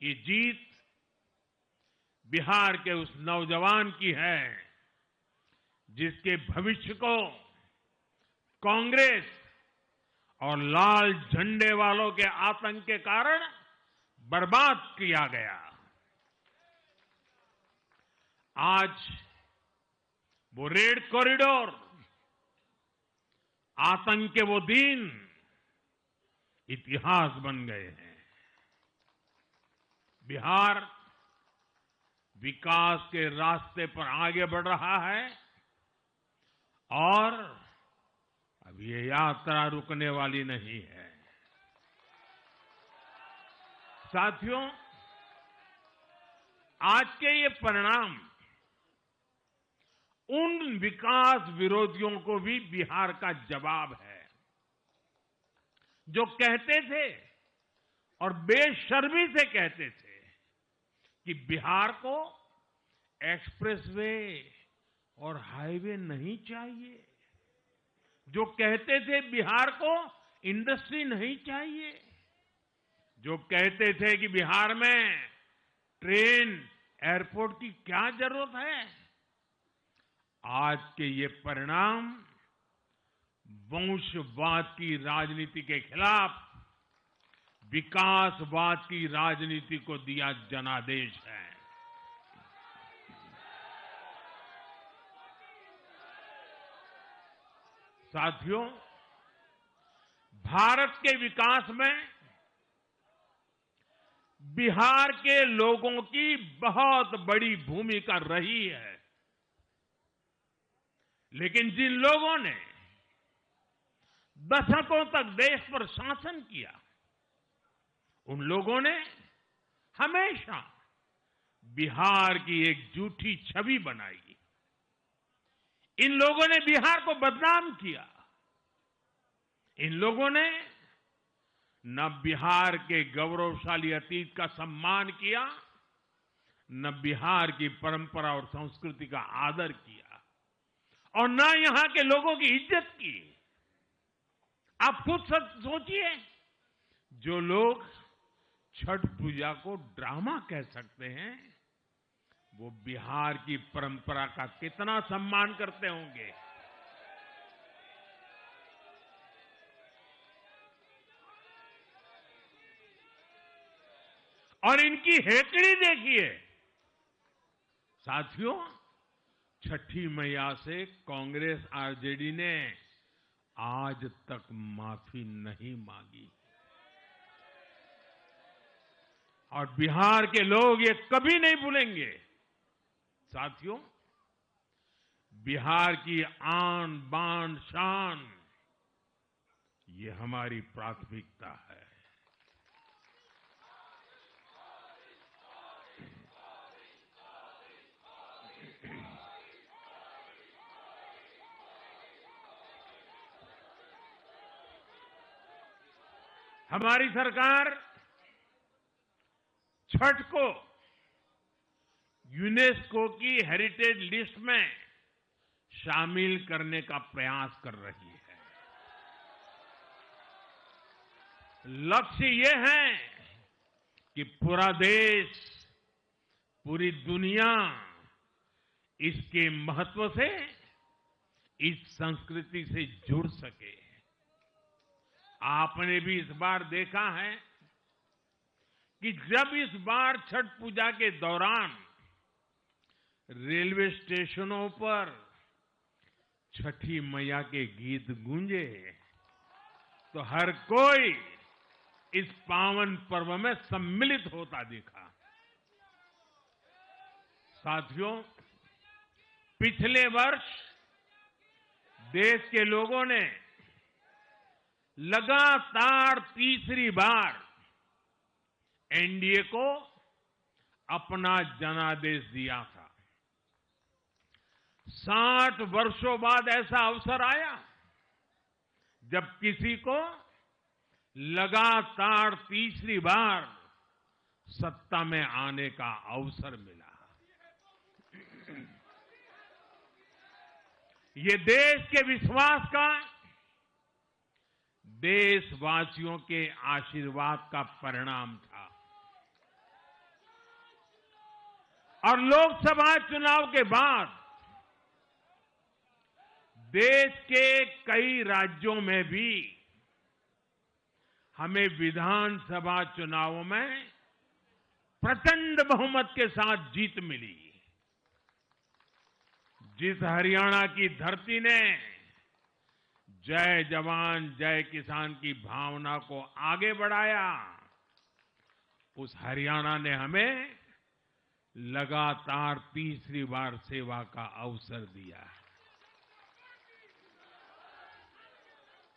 ये जीत बिहार के उस नौजवान की है जिसके भविष्य को कांग्रेस और लाल झंडे वालों के आतंक के कारण बर्बाद किया गया। आज वो रेड कॉरिडोर, आतंक के वो दिन इतिहास बन गए हैं। बिहार विकास के रास्ते पर आगे बढ़ रहा है और अब ये यात्रा रुकने वाली नहीं है। साथियों, आज के ये परिणाम उन विकास विरोधियों को भी बिहार का जवाब है जो कहते थे और बेशर्मी से कहते थे कि बिहार को एक्सप्रेसवे और हाईवे नहीं चाहिए, जो कहते थे बिहार को इंडस्ट्री नहीं चाहिए, जो कहते थे कि बिहार में ट्रेन एयरपोर्ट की क्या जरूरत है। आज के ये परिणाम वंशवाद की राजनीति के खिलाफ विकासवाद की राजनीति को दिया जनादेश है। साथियों, भारत के विकास में बिहार के लोगों की बहुत बड़ी भूमिका रही है, लेकिन जिन लोगों ने दशकों तक देश पर शासन किया, उन लोगों ने हमेशा बिहार की एक झूठी छवि बनाई। इन लोगों ने बिहार को बदनाम किया। इन लोगों ने न बिहार के गौरवशाली अतीत का सम्मान किया, न बिहार की परंपरा और संस्कृति का आदर किया और न यहां के लोगों की इज्जत की। आप खुद सोचिए, जो लोग छठ पूजा को ड्रामा कह सकते हैं, वो बिहार की परंपरा का कितना सम्मान करते होंगे। और इनकी हेकड़ी देखिए। साथियों, छठी मैया से कांग्रेस आरजेडी ने आज तक माफी नहीं मांगी और बिहार के लोग ये कभी नहीं भूलेंगे। साथियों, बिहार की आन बान शान ये हमारी प्राथमिकता है। हमारी सरकार छठ को यूनेस्को की हेरिटेज लिस्ट में शामिल करने का प्रयास कर रही है। लक्ष्य ये है कि पूरा देश, पूरी दुनिया इसके महत्व से, इस संस्कृति से जुड़ सके। आपने भी इस बार देखा है कि जब इस बार छठ पूजा के दौरान रेलवे स्टेशनों पर छठी मैया के गीत गूंजे, तो हर कोई इस पावन पर्व में सम्मिलित होता दिखा। साथियों, पिछले वर्ष देश के लोगों ने लगातार तीसरी बार एनडीए को अपना जनादेश दिया था। 60 वर्षों बाद ऐसा अवसर आया जब किसी को लगातार तीसरी बार सत्ता में आने का अवसर मिला। ये देश के विश्वास का, देशवासियों के आशीर्वाद का परिणाम था। और लोकसभा चुनाव के बाद देश के कई राज्यों में भी हमें विधानसभा चुनावों में प्रचंड बहुमत के साथ जीत मिली। जिस हरियाणा की धरती ने जय जवान जय किसान की भावना को आगे बढ़ाया, उस हरियाणा ने हमें लगातार तीसरी बार सेवा का अवसर दिया।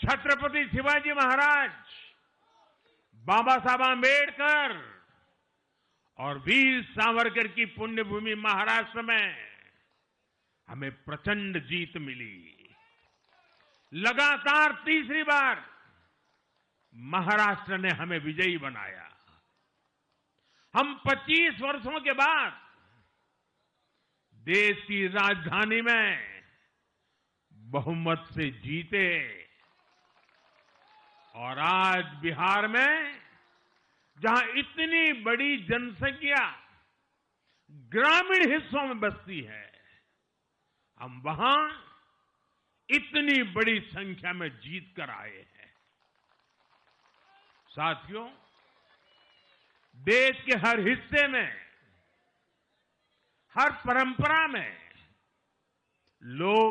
छत्रपति शिवाजी महाराज, बाबा साहब आंबेडकर और वीर सावरकर की पुण्यभूमि महाराष्ट्र में हमें प्रचंड जीत मिली। लगातार तीसरी बार महाराष्ट्र ने हमें विजयी बनाया। हम 25 वर्षों के बाद देश की राजधानी में बहुमत से जीते और आज बिहार में जहां इतनी बड़ी जनसंख्या ग्रामीण हिस्सों में बसती है, हम वहां इतनी बड़ी संख्या में जीत कर आए हैं। साथियों, देश के हर हिस्से में, हर परंपरा में लोग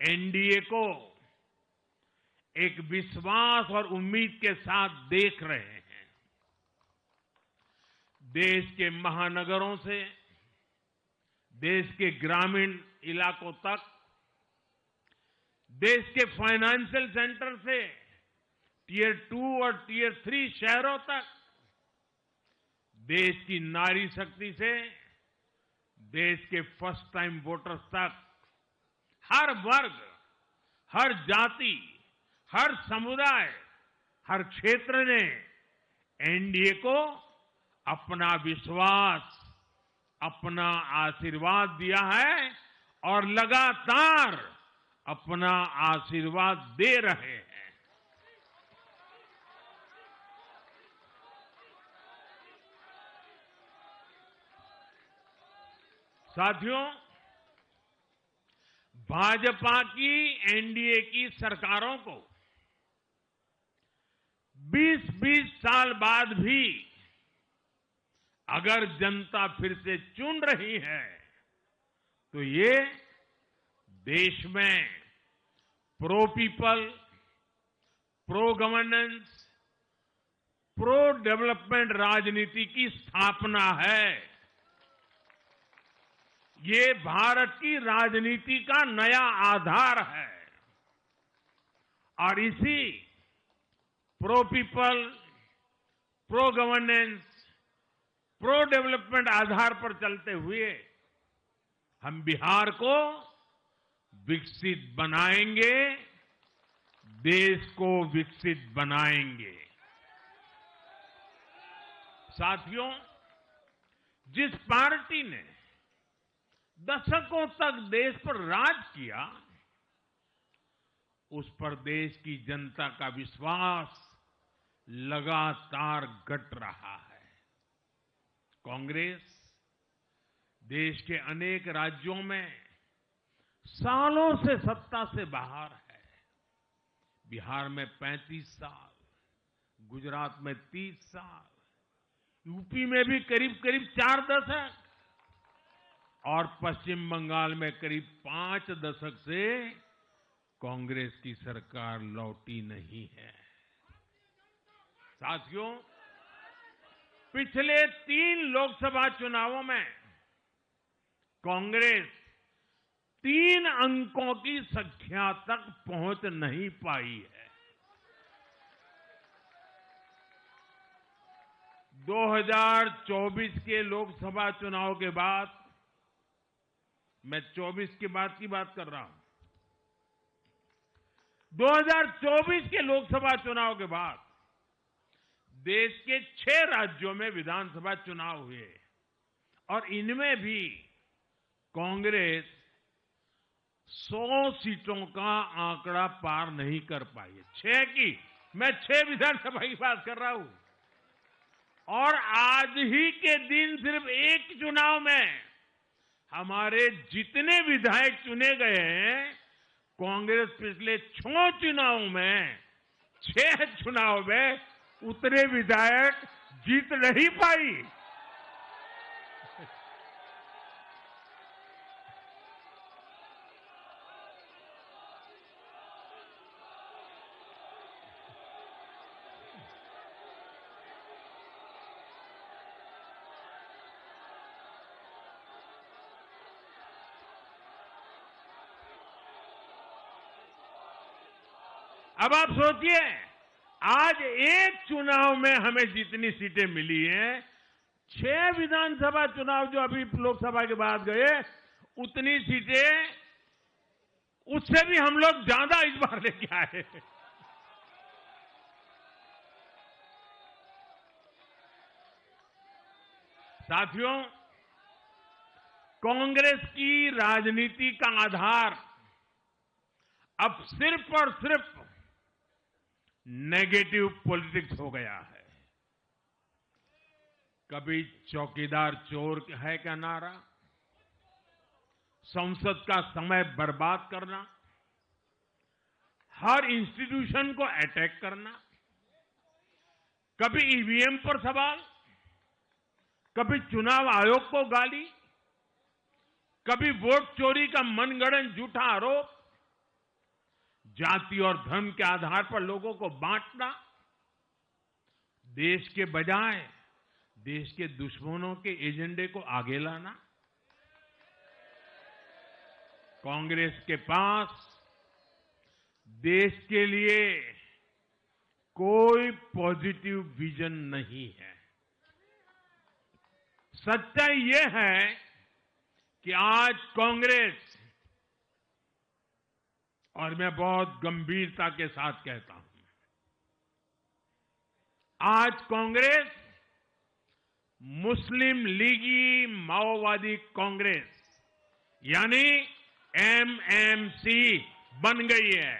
एनडीए को एक विश्वास और उम्मीद के साथ देख रहे हैं। देश के महानगरों से देश के ग्रामीण इलाकों तक, देश के फाइनेंशियल सेंटर से टियर 2 और टियर 3 शहरों तक, देश की नारी शक्ति से देश के फर्स्ट टाइम वोटर्स तक, हर वर्ग, हर जाति, हर समुदाय, हर क्षेत्र ने एनडीए को अपना विश्वास, अपना आशीर्वाद दिया है और लगातार अपना आशीर्वाद दे रहे हैं। साथियों, भाजपा की एनडीए की सरकारों को 20-20 साल बाद भी अगर जनता फिर से चुन रही है तो ये देश में pro people, pro governance, pro development राजनीति की स्थापना है। ये भारत की राजनीति का नया आधार है और इसी pro people, pro governance, pro development आधार पर चलते हुए हम बिहार को विकसित बनाएंगे, देश को विकसित बनाएंगे। साथियों, जिस पार्टी ने दशकों तक देश पर राज किया, उस पर देश की जनता का विश्वास लगातार घट रहा है। कांग्रेस देश के अनेक राज्यों में सालों से सत्ता से बाहर है। बिहार में 35 साल, गुजरात में 30 साल, यूपी में भी करीब करीब 4 दशक और पश्चिम बंगाल में करीब 5 दशक से कांग्रेस की सरकार लौटी नहीं है। साथियों, पिछले 3 लोकसभा चुनावों में कांग्रेस 3 अंकों की संख्या तक पहुंच नहीं पाई है। 2024 के लोकसभा चुनाव के बाद, मैं 24 के बाद की बात कर रहा हूं, 2024 के लोकसभा चुनाव के बाद देश के 6 राज्यों में विधानसभा चुनाव हुए और इनमें भी कांग्रेस 100 सीटों का आंकड़ा पार नहीं कर पाई है। 6 की, मैं 6 विधानसभा की बात कर रहा हूं। और आज ही के दिन सिर्फ एक चुनाव में हमारे जितने विधायक चुने गए हैं, कांग्रेस पिछले 6 चुनाव में 6 चुनाव में उतने विधायक जीत नहीं पाई। अब आप सोचिए, आज एक चुनाव में हमें जितनी सीटें मिली हैं, 6 विधानसभा चुनाव जो अभी लोकसभा के बाद गए, उतनी सीटें उससे भी हम लोग ज्यादा इस बार लेके आए। साथियों, कांग्रेस की राजनीति का आधार अब सिर्फ और सिर्फ नेगेटिव पॉलिटिक्स हो गया है। कभी चौकीदार चोर है का नारा, संसद का समय बर्बाद करना, हर इंस्टीट्यूशन को अटैक करना, कभी ईवीएम पर सवाल, कभी चुनाव आयोग को गाली, कभी वोट चोरी का मनगढ़ंत झूठा आरोप, जाति और धर्म के आधार पर लोगों को बांटना, देश के बजाय देश के दुश्मनों के एजेंडे को आगे लाना। कांग्रेस के पास देश के लिए कोई पॉजिटिव विजन नहीं है। सच्चाई यह है कि आज कांग्रेस, और मैं बहुत गंभीरता के साथ कहता हूं, आज कांग्रेस मुस्लिम लीगी माओवादी कांग्रेस यानी एमएमसी बन गई है।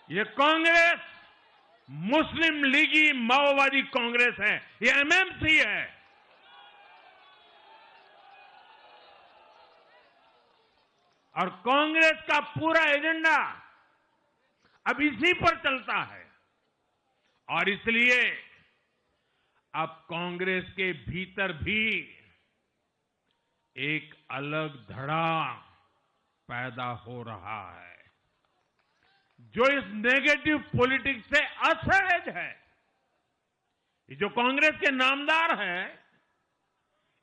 ये कांग्रेस मुस्लिम लीगी माओवादी कांग्रेस है, ये एमएमसी है। और कांग्रेस का पूरा एजेंडा अब इसी पर चलता है। और इसलिए अब कांग्रेस के भीतर भी एक अलग धड़ा पैदा हो रहा है, जो इस नेगेटिव पॉलिटिक्स से असहज है। ये जो कांग्रेस के नामदार है,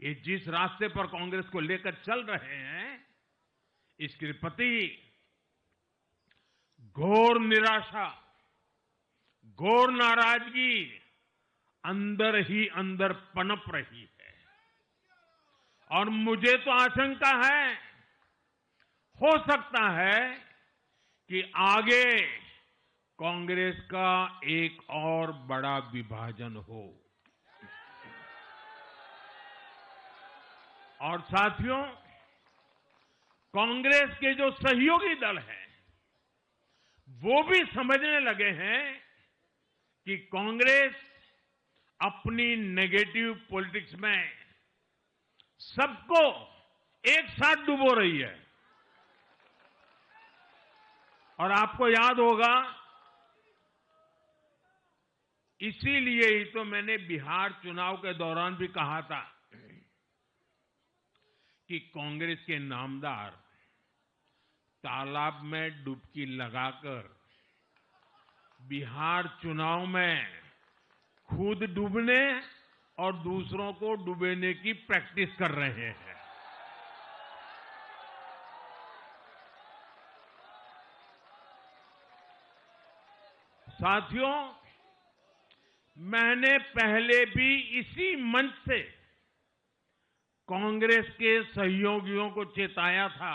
ये जिस रास्ते पर कांग्रेस को लेकर चल रहे हैं, इसके प्रति घोर निराशा, घोर नाराजगी अंदर ही अंदर पनप रही है। और मुझे तो आशंका है, हो सकता है कि आगे कांग्रेस का एक और बड़ा विभाजन हो। और साथियों, कांग्रेस के जो सहयोगी दल हैं, वो भी समझने लगे हैं कि कांग्रेस अपनी नेगेटिव पॉलिटिक्स में सबको एक साथ डुबो रही है। और आपको याद होगा, इसीलिए ही तो मैंने बिहार चुनाव के दौरान भी कहा था कि कांग्रेस के नामदार तालाब में डुबकी लगाकर बिहार चुनाव में खुद डूबने और दूसरों को डुबेने की प्रैक्टिस कर रहे हैं। साथियों, मैंने पहले भी इसी मंच से कांग्रेस के सहयोगियों को चेताया था।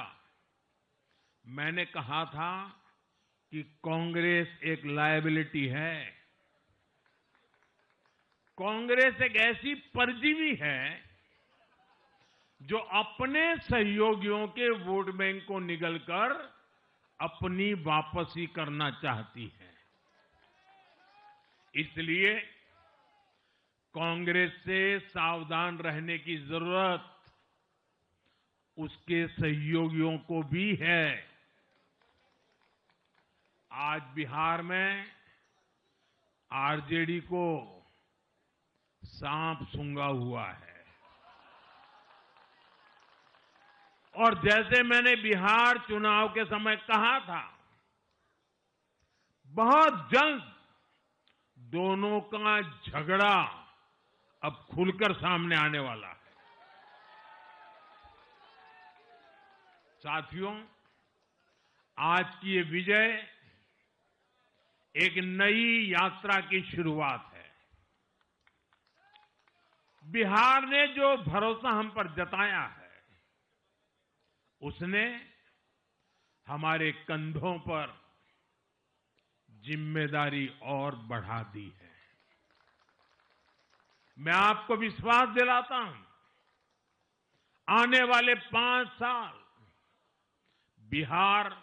मैंने कहा था कि कांग्रेस एक लायबिलिटी है, कांग्रेस एक ऐसी परजीवी है जो अपने सहयोगियों के वोट बैंक को निगलकर अपनी वापसी करना चाहती है। इसलिए कांग्रेस से सावधान रहने की जरूरत उसके सहयोगियों को भी है। आज बिहार में आरजेडी को सांप सूंघा हुआ है और जैसे मैंने बिहार चुनाव के समय कहा था, बहुत जल्द दोनों का झगड़ा अब खुलकर सामने आने वाला है। साथियों, आज की ये विजय एक नई यात्रा की शुरुआत है। बिहार ने जो भरोसा हम पर जताया है, उसने हमारे कंधों पर जिम्मेदारी और बढ़ा दी है। मैं आपको विश्वास दिलाता हूं, आने वाले 5 साल बिहार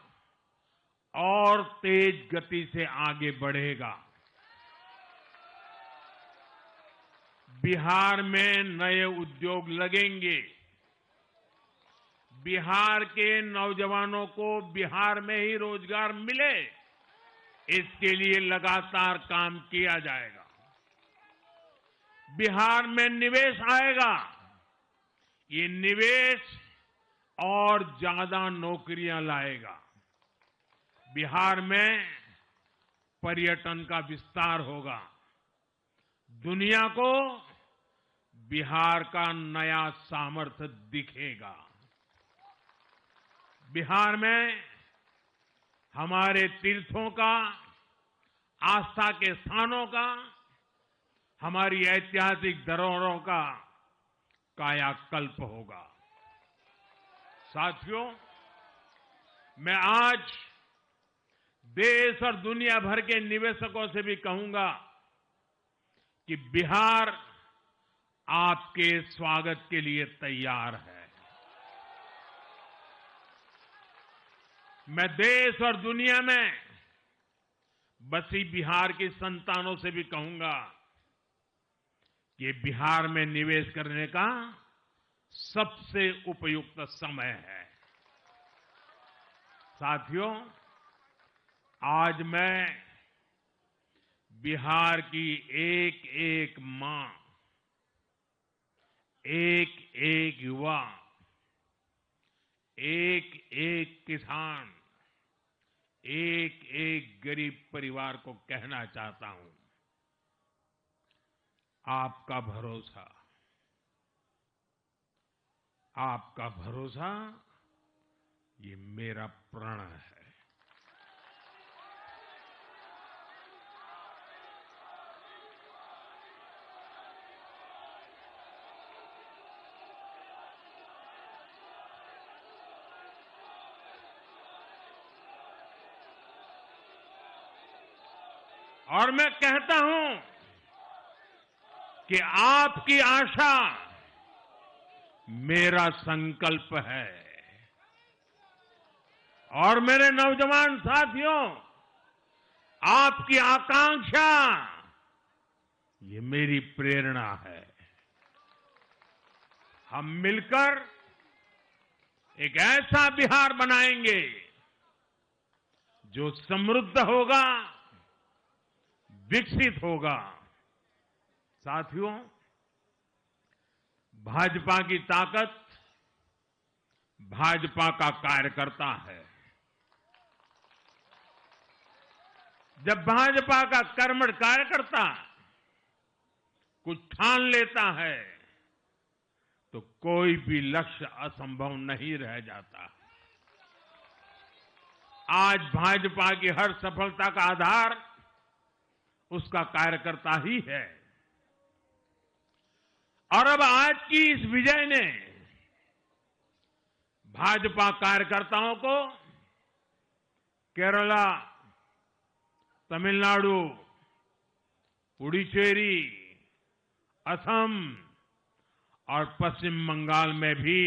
और तेज गति से आगे बढ़ेगा। बिहार में नए उद्योग लगेंगे। बिहार के नौजवानों को बिहार में ही रोजगार मिले, इसके लिए लगातार काम किया जाएगा। बिहार में निवेश आएगा। ये निवेश और ज्यादा नौकरियां लाएगा। बिहार में पर्यटन का विस्तार होगा। दुनिया को बिहार का नया सामर्थ्य दिखेगा। बिहार में हमारे तीर्थों का, आस्था के स्थानों का, हमारी ऐतिहासिक धरोहरों का कायाकल्प होगा। साथियों, मैं आज देश और दुनिया भर के निवेशकों से भी कहूंगा कि बिहार आपके स्वागत के लिए तैयार है। मैं देश और दुनिया में बसी बिहार की संतानों से भी कहूंगा कि बिहार में निवेश करने का सबसे उपयुक्त समय है। साथियों, आज मैं बिहार की एक एक मां, एक एक युवा, एक एक किसान, एक एक गरीब परिवार को कहना चाहता हूं, आपका भरोसा, आपका भरोसा ये मेरा प्रण है। और मैं कहता हूं कि आपकी आशा मेरा संकल्प है। और मेरे नौजवान साथियों, आपकी आकांक्षा ये मेरी प्रेरणा है। हम मिलकर एक ऐसा बिहार बनाएंगे जो समृद्ध होगा, विकसित होगा। साथियों, भाजपा की ताकत भाजपा का कार्यकर्ता है। जब भाजपा का कर्मठ कार्यकर्ता कुछ ठान लेता है तो कोई भी लक्ष्य असंभव नहीं रह जाता। आज भाजपा की हर सफलता का आधार उसका कार्यकर्ता ही है। और अब आज की इस विजय ने भाजपा कार्यकर्ताओं को केरला, तमिलनाडु, पुडुचेरी, असम और पश्चिम बंगाल में भी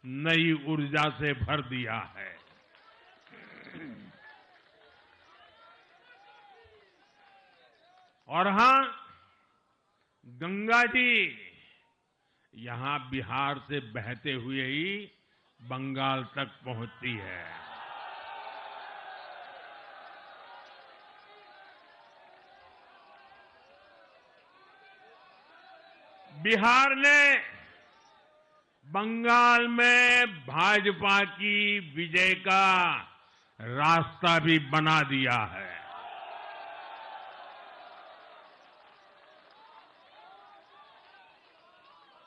नई ऊर्जा से भर दिया है। और हां, गंगा जी यहां बिहार से बहते हुए ही बंगाल तक पहुंचती है। बिहार ने बंगाल में भाजपा की विजय का रास्ता भी बना दिया है।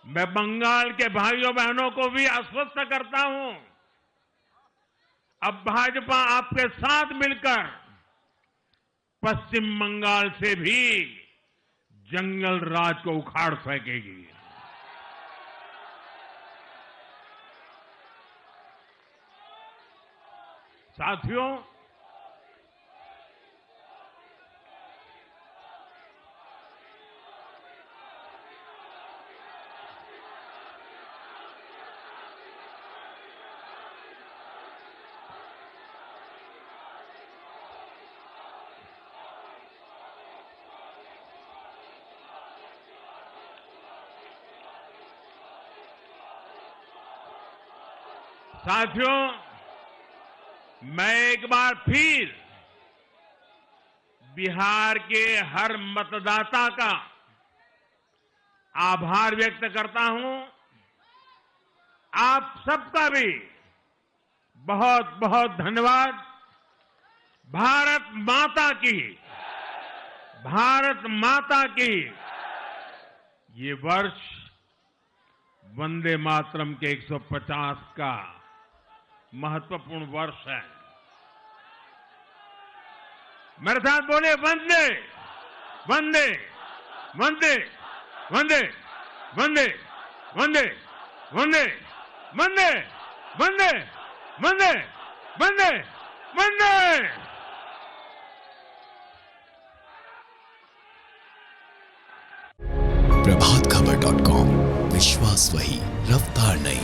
मैं बंगाल के भाइयों बहनों को भी आश्वस्त करता हूं, अब भाजपा आपके साथ मिलकर पश्चिम बंगाल से भी जंगल राज को उखाड़ फेंकेगी। साथियों, मैं एक बार फिर बिहार के हर मतदाता का आभार व्यक्त करता हूं। आप सबका भी बहुत बहुत धन्यवाद। भारत माता की ये वर्ष वंदे मातरम के 150 का महत्वपूर्ण वर्ष है। मेरे साथ बोले वंदे वंदे वंदे वंदे वंदे वंदे वंदे वंदे वंदे वंदे वंदे वंदे। प्रभातखबर.com, विश्वास वही, रफ्तार नहीं।